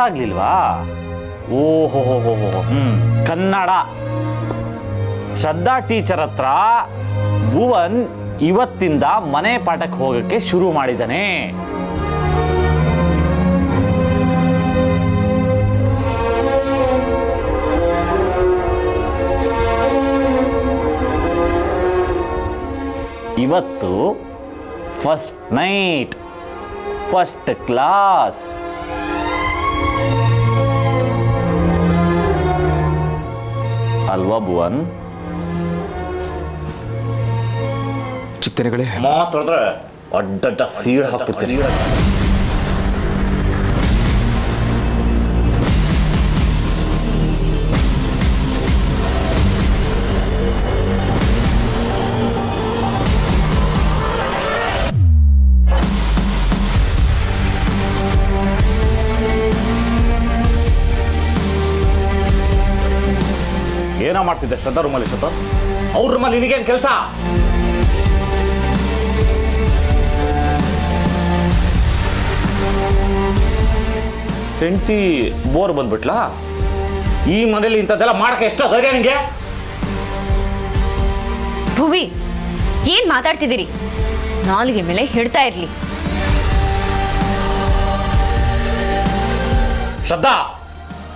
ಆಗ್ಲಿಲ್ವಾ? ಓಹೋ ಕನ್ನಡ. ಶ್ರದ್ಧಾ ಟೀಚರ್ ಹತ್ರ ಭುವನ್ ಇವತ್ತಿಂದ ಮನೆ ಪಾಠಕ್ಕೆ ಹೋಗಕ್ಕೆ ಶುರು ಮಾಡಿದ್ದಾನೆ. ಇವತ್ತು ಫಸ್ಟ್ ನೈಟ್, ಫಸ್ಟ್ ಕ್ಲಾಸ್. ಅಲ್ವಾ ಭುವನ್? ಚಿಕ್ಕನೆಗಳೇ ಮಾತಾಡಿದ್ರೆ ಅಡ್ಡ ಸೀಳು ಹಾಕ್ಬಿಡ್ತೀನಿ. ಏನೋ ಮಾಡ್ತಿದ್ದೆ ಶ್ರದ್ಧಾ ರೂಮಲ್ಲಿ ಶ್ರದ್ಧಾ? ಅವ್ರ ರೂಮಲ್ಲಿ ನಿನಗೇನು ಕೆಲಸ? ಹೆಂಡತಿ ಬೋರ್ ಬಂದ್ಬಿಟ್ಲಾ? ಈ ಮನೇಲಿ ಇಂಥದ್ದೆಲ್ಲ ಮಾಡಕ್ಕೆ ಎಷ್ಟೋ ಧೈರ್ಯ ನಿಂಗೆ? ಭುವಿ, ಏನ್ ಮಾತಾಡ್ತಿದ್ದೀರಿ? ನಾಲಿಗೆ ಮೇಲೆ ಹಿಡ್ತಾ ಇರ್ಲಿ. ಶ್ರದ್ಧಾ,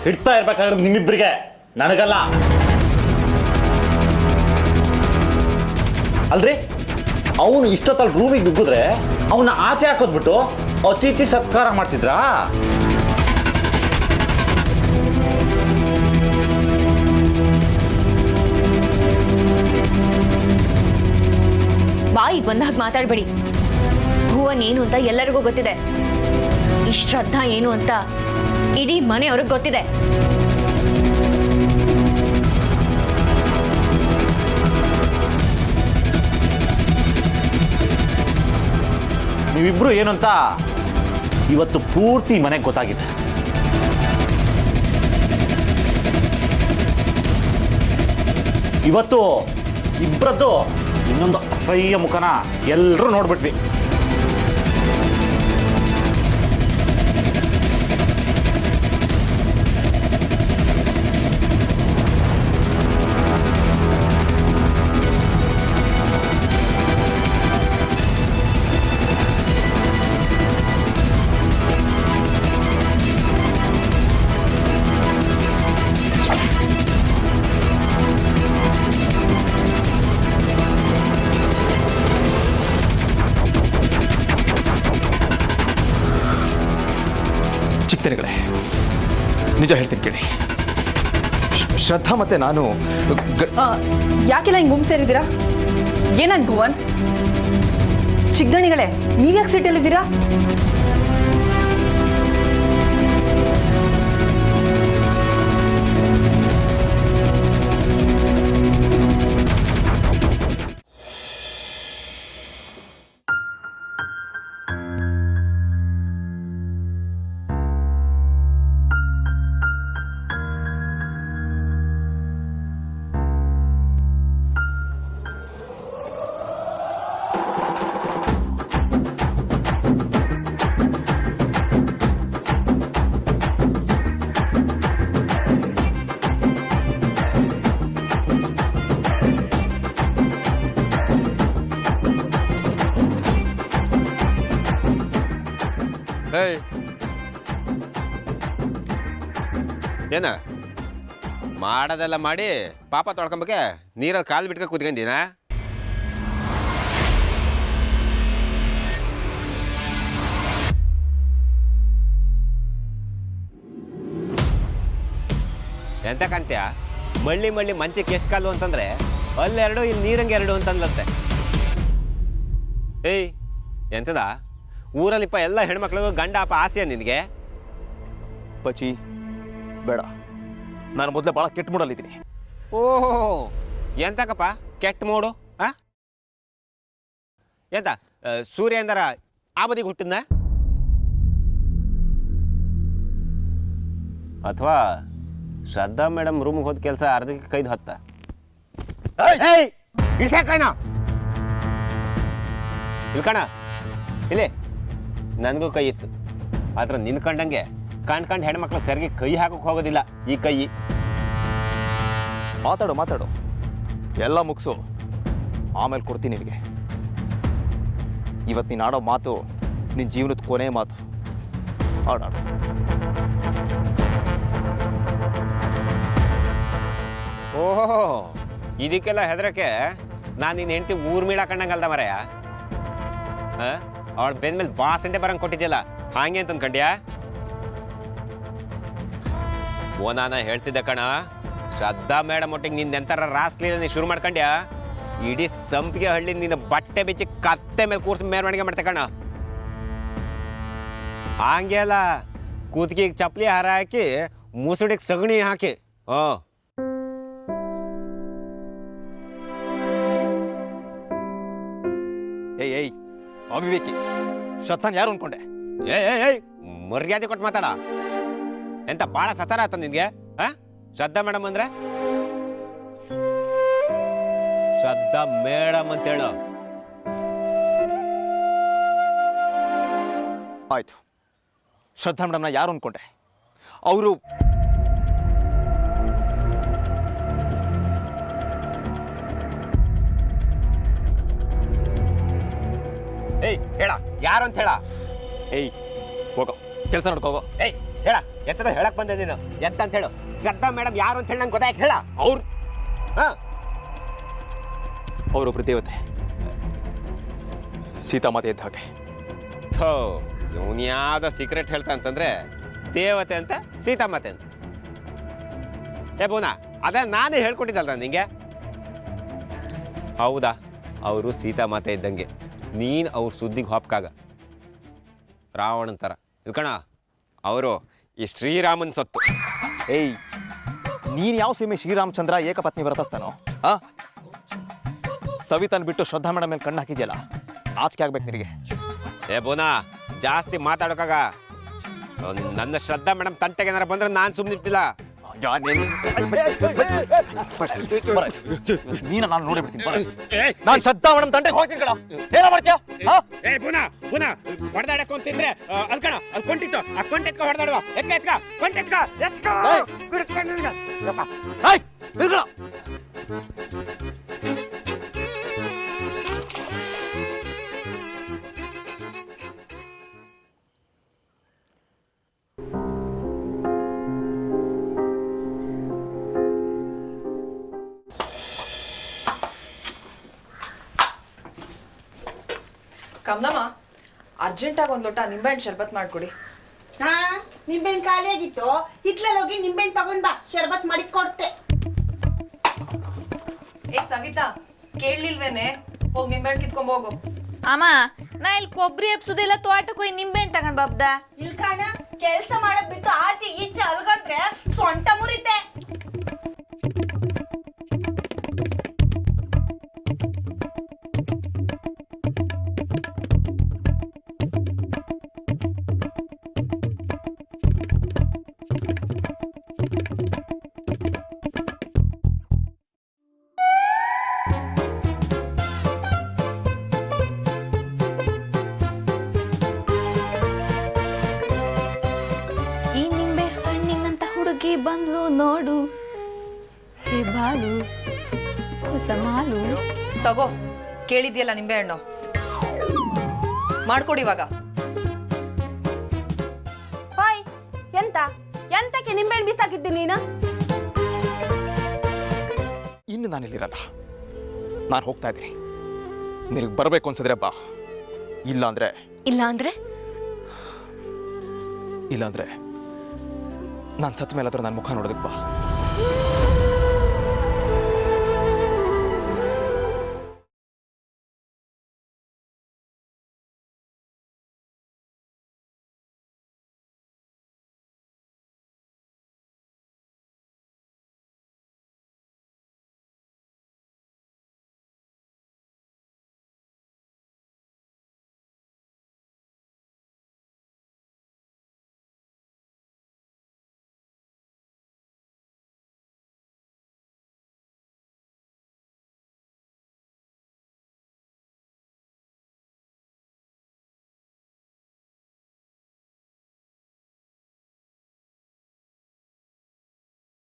ಹಿಡ್ತಾ ಇರ್ಬೇಕಾದ್ರೆ ನಿಮ್ಮಿಬ್ಬರಿಗೆ, ನನಗಲ್ಲ. ಅಲ್ರಿ, ಅವನು ಇಷ್ಟೊತ್ತಲ್ಲಿ ರೂಮಿಗೆ ನುಗ್ಗಿದ್ರೆ ಅವನ್ನ ಆಚೆ ಹಾಕೋದ್ಬಿಟ್ಟು ಅತಿಥಿ ಸತ್ಕಾರ ಮಾಡ್ತಿದ್ರಾ? ಬಾಯಿಗೆ ಬಂದಾಗ ಮಾತಾಡ್ಬೇಡಿ. ಭುವನ್ ಏನು ಅಂತ ಎಲ್ಲರಿಗೂ ಗೊತ್ತಿದೆ. ಈ ಶ್ರದ್ಧಾ ಏನು ಅಂತ ಇಡೀ ಮನೆಯವ್ರಿಗೆ ಗೊತ್ತಿದೆ. ನೀವಿಬ್ರು ಏನು ಅಂತ ಇವತ್ತು ಪೂರ್ತಿ ಮನೆಗೆ ಗೊತ್ತಾಗಿದೆ. ಇವತ್ತು ಇಬ್ಬರದ್ದು ಇನ್ನೊಂದು ಅಸಹ್ಯ ಮುಖನ ಎಲ್ಲರೂ ನೋಡ್ಬಿಟ್ವಿ. ಚಿಕ್ಕನೆಗಳೇ, ನಿಜ ಹೇಳ್ತೀನಿ ಕೇಳಿ. ಶ್ರದ್ಧಾ ಮತ್ತೆ ನಾನು ಯಾಕೆಲ್ಲ ಹಿಂಗೆ ಗುಂಪು ಸೇರಿದ್ದೀರಾ? ಏನಾಯ್ತು ಭುವನ್? ಚಿಕ್ಕದಣಿಗಳೇ, ನೀವ್ಯಾಕೆ ಸಿಟ್ಟಲ್ಲಿದ್ದೀರಾ? ಏನ ಮಾಡೋದೆಲ್ಲ ಮಾಡಿ ಪಾಪ ತೊಳ್ಕೊಂಬೇಕೆ ನೀರಲ್ಲಿ ಕಾಲು ಬಿಟ್ಕ ಕೂತ್ಕೊಂಡಿನ? ಎಂತ ಕಾಣ್ತೀಯ? ಮಳ್ಳಿ ಮಳ್ಳಿ ಮಂಚಕ್ಕೆ ಎಷ್ಟು ಕಾಲು ಅಂತಂದ್ರೆ ಅಲ್ಲೆರಡು ಇಲ್ಲಿ ನೀರಂಗೆ ಎರಡು ಅಂತಂದ್ಲಂತೆ. ಏಯ್ ಎಂತದ ಊರಲ್ಲಿಪ್ಪ ಎಲ್ಲ ಹೆಣ್ಮಕ್ಳಿಗೂ ಗಂಡ ಅಪ್ಪ ಆಸೆಯ ನಿನಗೆ? ಪಚಿ ಬೇಡ, ನಾನು ಮೊದಲೇ ಭಾಳ ಕೆಟ್ಟ ಮೂಡಲ್ಲಿದ್ದೀನಿ. ಓಹೋ, ಎಂತಕ್ಕಪ್ಪ ಕೆಟ್ಟ ಮೂಡು? ಎಂತ ಸೂರ್ಯ ಅಂದರ ಆ ಬದಿಗೆ ಹುಟ್ಟಿದ್ನ? ಅಥವಾ ಶ್ರದ್ಧಾ ಮೇಡಮ್ ರೂಮಿಗೆ ಹೋದ ಕೆಲಸ ಅರ್ಧಕ್ಕೆ ಕೈದು ಹೊತ್ತ? ಇಳ್ಸಕಣ ಇಲ್ಕಣ ಇಲ್ಲಿ ನನಗೂ ಕೈ ಇತ್ತು, ಆದ್ರೆ ನಿನ್ ಕಂಡಂಗೆ ಕಂಡು ಹೆಣ್ಮಕ್ಳು ಸರಿಗೆ ಕೈ ಹಾಕಕ್ಕೆ ಹೋಗೋದಿಲ್ಲ ಈ ಕೈ. ಮಾತಾಡು ಮಾತಾಡು, ಎಲ್ಲ ಮುಗಿಸು, ಆಮೇಲೆ ಕೊಡ್ತೀನಿ ನಿನಗೆ. ಇವತ್ತು ನೀನು ಆಡೋ ಮಾತು ನಿನ್ನ ಜೀವನದ ಕೊನೆ ಮಾತು. ಆಡಾಡು. ಓಹೋ, ಇದಕ್ಕೆಲ್ಲ ಹೆದರಕ್ಕೆ ನಾನು ನಿನ್ನ ಹೆಂಡತಿ ಊರ್ ಮೀಡಾಕಂಡಂಗಲ್ದ ಮರಯ್ಯ. ಅವಳ ಬೆಂದ್ಮೇಲೆ ಬಾಸಂಡೆ ಬರಂಗೆ ಕೊಟ್ಟಿದ್ಯಲ್ಲ, ಹಾಗೆ ಅಂತ ಅನ್ಕಂಡ್ಯಾ? ಓ, ನಾನು ಹೇಳ್ತಿದ್ದೆ ಕಣ, ಶ್ರದ್ಧಾ ಮೇಡಮ್ ಒಟ್ಟಿಗೆ ನಿಂದ ಎಂತಾರ ರಾಸ್ಲೀಲ ನೀ ಶುರು ಮಾಡ್ಕೊಂಡ್ಯಾ, ಇಡೀ ಸಂಪಿಗೆ ಹಳ್ಳಿ ನಿನ್ನ ಬಟ್ಟೆ ಬಿಚ್ಚಿ ಕತ್ತೆ ಮೇಲೆ ಕೂರ್ಸಿ ಮೆರವಣಿಗೆ ಮಾಡ್ತೆ ಕಣ. ಹಂಗೆ ಅಲ್ಲ, ಕೂತ್ಗಿಗೆ ಚಪ್ಪಲಿ ಹಾರ ಹಾಕಿ ಮುಸುಡಿಗೆ ಸಗಣಿ ಹಾಕಿ. ಏಯ್ ಅವಿವೇಕಿ, ಶ್ರದ್ಧಾನ್ ಯಾರು ಅನ್ಕೊಂಡೆ? ಏಯ್ ಮರ್ಯಾದೆ ಕೊಟ್ಟು ಮಾತಾಡ. ಎಂತ ಭಾಳ ಸತಾರ ಆತ ನಿನ್ಗೆ? ಶ್ರದ್ಧಾ ಮೇಡಮ್ ಅಂದ್ರೆ ಶ್ರದ್ಧಾ ಮೇಡಮ್ ಅಂತ ಹೇಳು. ಆಯ್ತು, ಶ್ರದ್ಧಾ ಮೇಡಮ್ನ ಯಾರು ಅನ್ಕೊಂಡೆ? ಅವರು ಏಯ್ ಹೇಳ, ಯಾರು ಅಂತ ಹೇಳ. ಏಯ್ ಹೋಗೋ, ಕೆಲಸ ನೋಡ್ಕೋಗೋ. ಏಯ್ ಹೇಳ, ಎತ್ತದ ಹೇಳಕ್ ಬಂದೆ ನೀನು, ಎಂತ ಅಂತ ಹೇಳು. ಶ್ರದ್ಧಾ ಮೇಡಮ್ ಯಾರು ಅಂತ ಹೇಳಿ ನಂಗೆ ಗೊತ್ತಾಯ್ತು, ಹೇಳ. ಅವ್ರು ಹಾಂ, ಅವರೊಬ್ರು ದೇವತೆ, ಸೀತಾಮಾತೆ ಇದ್ದ ಹಾಗೆ. ಥೋ, ಇವನು ಯಾವ್ದೋ ಸೀಕ್ರೆಟ್ ಹೇಳ್ತಾ ಅಂತಂದ್ರೆ ದೇವತೆ ಅಂತ ಸೀತಾಮಾತೆ ಅಂತ. ಏ ಬೋನಾ, ಅದೇ ನಾನೇ ಹೇಳ್ಕೊಟ್ಟಿದ್ದಲ್ಲ ನಿಂಗೆ. ಹೌದಾ, ಅವರು ಸೀತಾಮಾತೆ ಇದ್ದಂಗೆ, ನೀನು ಅವ್ರ ಸುದ್ದಿಗೆ ಹೊಪ್ಕಾಗ ರಾವಣನ ಥರ ಇಲ್ಕಣ. ಅವರು ಈ ಶ್ರೀರಾಮನ್ ಸೊತ್ತು. ಏಯ್, ನೀನು ಯಾವ ಸೀಮೆ ಶ್ರೀರಾಮಚಂದ್ರ ಏಕಪತ್ನಿ ವ್ರತಸ್ಥನೋ? ಸವಿತಾನ್ ಬಿಟ್ಟು ಶ್ರದ್ಧಾ ಮೇಡಮ್ ಮೇಲೆ ಕಣ್ಣು ಹಾಕಿದ್ಯಲ್ಲ, ನಾಚಿಕೆ ಆಗ್ಬೇಕು ನಿನಗೆ. ಏ ಬೋನಾ, ಜಾಸ್ತಿ ಮಾತಾಡೋಕಾಗ. ನನ್ನ ಶ್ರದ್ಧಾ ಮೇಡಮ್ ತಂಟೆಗೆ ಏನಾರ ಬಂದ್ರೆ ನಾನು ಸುಮ್ಮನೆ ಇರ್ತಿಲ್ಲ. ನೀನ ನಾನು ನೋಡಿ ಬಿಡ್ತೀನಿ. ನಾನು ಶ್ರದ್ಧಾ ಮೇಡಮ್ ತಂಟೆಗೆ ಹೋಗ್ತೀನಿ ಕಣ. ಏನೋ ಮಾಡ್ತೀಯ? ಏ ಬೋನಾ, ಹೊಡೆದಾಡಕ್ಕೆ ಅಂತಿದ್ರೆ ಅಲ್ಕಣ, ಅಲ್ಲಿ ಕೊಂಟಿತ್ತು, ಆ ಕೊಂಟೆತ್ಕ ಹೊಡೆದಾಡುವ. ಎತ್ಕ ಕೊಂಟೆತ್ಕ. ಕಮಲಮ್ಮ, ಅರ್ಜೆಂಟಾಗಿ ಒಂದು ಲೋಟ ನಿಂಬೆಹಣ್ಣು ಶರ್ಬತ್ ಮಾಡ್ಕೊಡಿ. ಹಾ, ನಿಂಬೆಹಣ್ಣು ಖಾಲಿ ಆಗಿತ್ತು. ಹಿತ್ಲಲ್ಲಿ ಹೋಗಿ ನಿಂಬೆಹಣ್ಣು ತಗೊಂಡ್ ಬಾ, ಶರ್ಬತ್ ಮಾಡಿ ಕೊಡ್ತೆ. ಏ ಸವಿತಾ, ಕೇಳಲಿಲ್ವೇನೆ? ಹೋಗಿ ನಿಂಬೆಹಣ್ಣು ಕಿತ್ಕೊಂಡ್ ಹೋಗು. ಅಮ್ಮ, ನಾ ಇಲ್ಲಿ ಕೊಬ್ಬರಿ ಎಪ್ಸುದೆಲ್ಲ ತೋಟಕ್ಕೆ ಹೋಗಿ ನಿಂಬೆಹಣ್ಣು ತಗೊಂಡ್ ಬಾಬ್ದ. ಇಲ್ ಕಾಣ, ಕೆಲ್ಸ ಮಾಡೋದ್ ಬಿಟ್ಟು ಆಚೆ ಈಚೆ ಅಲ್ಗಟ್ರೆ ಸೊಂಟ ಮುರಿತೆ. ಈ ನಿಂಬೆ ಹಣ್ಣಿನಂತ ಹುಡುಗಿ ಬಂದ್ಲು ನೋಡು, ಹೇ ಬಾಳು ಹೊಸ ಮಾಲು. ತಗೋ, ಕೇಳಿದ್ಯಲ್ಲ ನಿಂಬೆಹಣ್ಣು, ಮಾಡ್ಕೊಡಿ ಇವಾಗ. ಹಾಯ್, ಎಂತಕ್ಕೆ ನಿಂಬೆಹಣ್ಣು ಬೀಸಾಕಿದ್ದಿ ನೀನು? ಇನ್ನು ನಾನಿಲ್ಲಿರಲ್ಲ, ನಾನು ಹೋಗ್ತಾ ಇದ್ದೀನಿ. ನಿನಗೆ ಬರಬೇಕು ಅನ್ಸಿದ್ರೆ ಬಾ, ಇಲ್ಲಾಂದ್ರೆ ನಾನು ಸತ್ತ ಮೇಲಾದ್ರೂ ನನ್ನ ಮುಖ ನೋಡೋದಕ್ಕೆ ಬಾ.